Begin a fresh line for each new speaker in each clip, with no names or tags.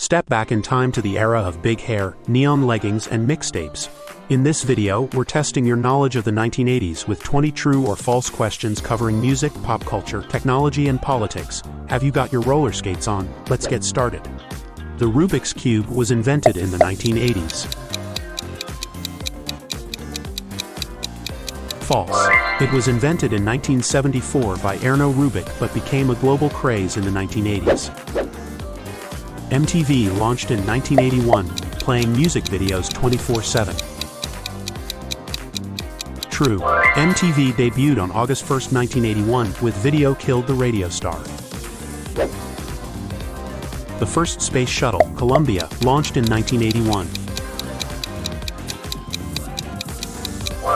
Step back in time to the era of big hair, neon leggings, and mixtapes. In this video, we're testing your knowledge of the 1980s with 20 true or false questions covering music, pop culture, technology, and politics. Have you got your roller skates on? Let's get started. The Rubik's Cube was invented in the 1980s. False. It was invented in 1974 by Erno Rubik but became a global craze in the 1980s. MTV launched in 1981, playing music videos 24/7. True. MTV debuted on August 1, 1981, with Video Killed the Radio Star. The first space shuttle, Columbia, launched in 1981.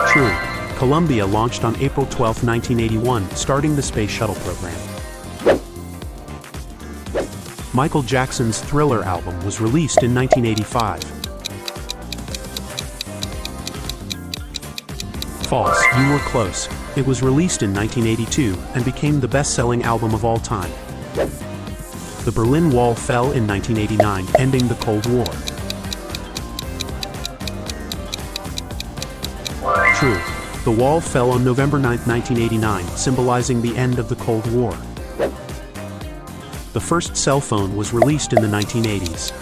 True. Columbia launched on April 12, 1981, starting the space shuttle program. Michael Jackson's Thriller album was released in 1985. False. You were close. It was released in 1982 and became the best-selling album of all time. The Berlin Wall fell in 1989, ending the Cold War. True. The wall fell on November 9, 1989, symbolizing the end of the Cold War. The first cell phone was released in the 1980s.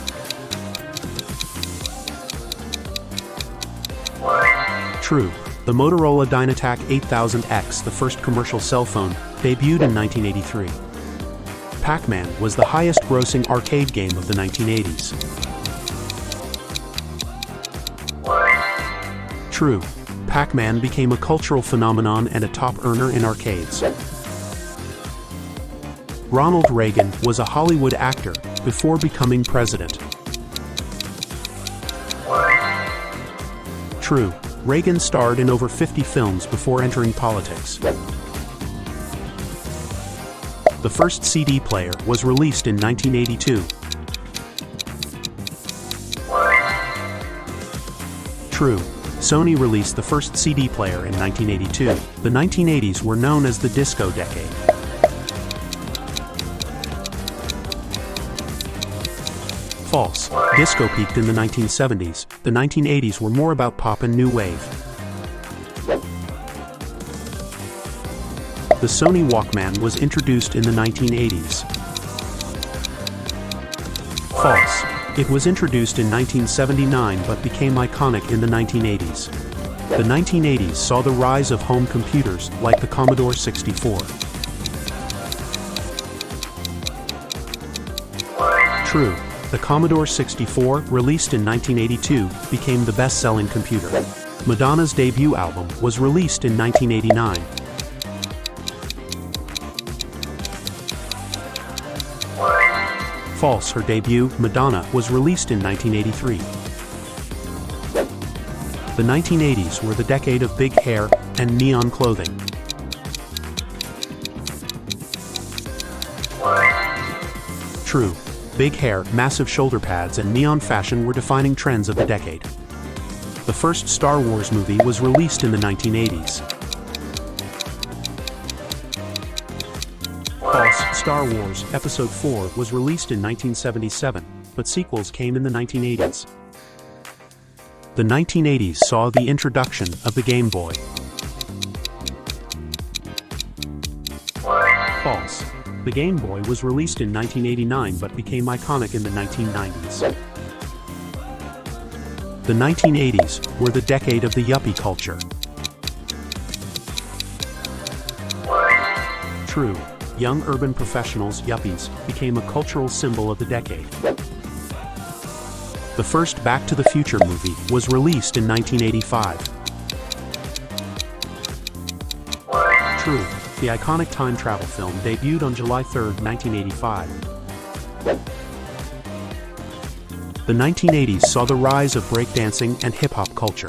True. The Motorola Dynatac 8000X, the first commercial cell phone, debuted in 1983. Pac-Man was the highest-grossing arcade game of the 1980s. True. Pac-Man became a cultural phenomenon and a top earner in arcades. Ronald Reagan was a Hollywood actor before becoming president. True. Reagan starred in over 50 films before entering politics. The first CD player was released in 1982. True. Sony released the first CD player in 1982. The 1980s were known as the disco decade. False. Disco peaked in the 1970s. The 1980s were more about pop and new wave. The Sony Walkman was introduced in the 1980s. False. It was introduced in 1979 but became iconic in the 1980s. The 1980s saw the rise of home computers like the Commodore 64. True. The Commodore 64, released in 1982, became the best-selling computer. Madonna's debut album was released in 1989. False. Her debut, Madonna, was released in 1983. The 1980s were the decade of big hair and neon clothing. True. Big hair, massive shoulder pads, and neon fashion were defining trends of the decade. The first Star Wars movie was released in the 1980s. False. Star Wars Episode 4 was released in 1977, but sequels came in the 1980s. The 1980s saw the introduction of the Game Boy. False. The Game Boy was released in 1989 but became iconic in the 1990s. The 1980s were the decade of the yuppie culture. True. Young urban professionals, yuppies, became a cultural symbol of the decade. The first Back to the Future movie was released in 1985. True. The iconic time travel film debuted on July 3, 1985. The 1980s saw the rise of breakdancing and hip-hop culture.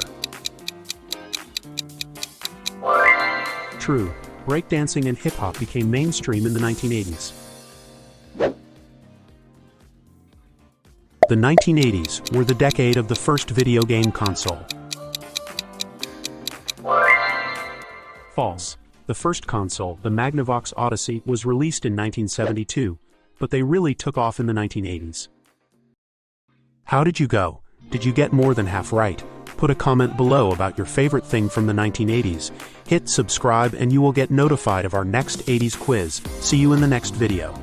True. Breakdancing and hip-hop became mainstream in the 1980s. The 1980s were the decade of the first video game console. False. The first console, the Magnavox Odyssey, was released in 1972, but they really took off in the 1980s. How did you go? Did you get more than half right? Put a comment below about your favorite thing from the 1980s. Hit subscribe and you will get notified of our next 80s quiz. See you in the next video.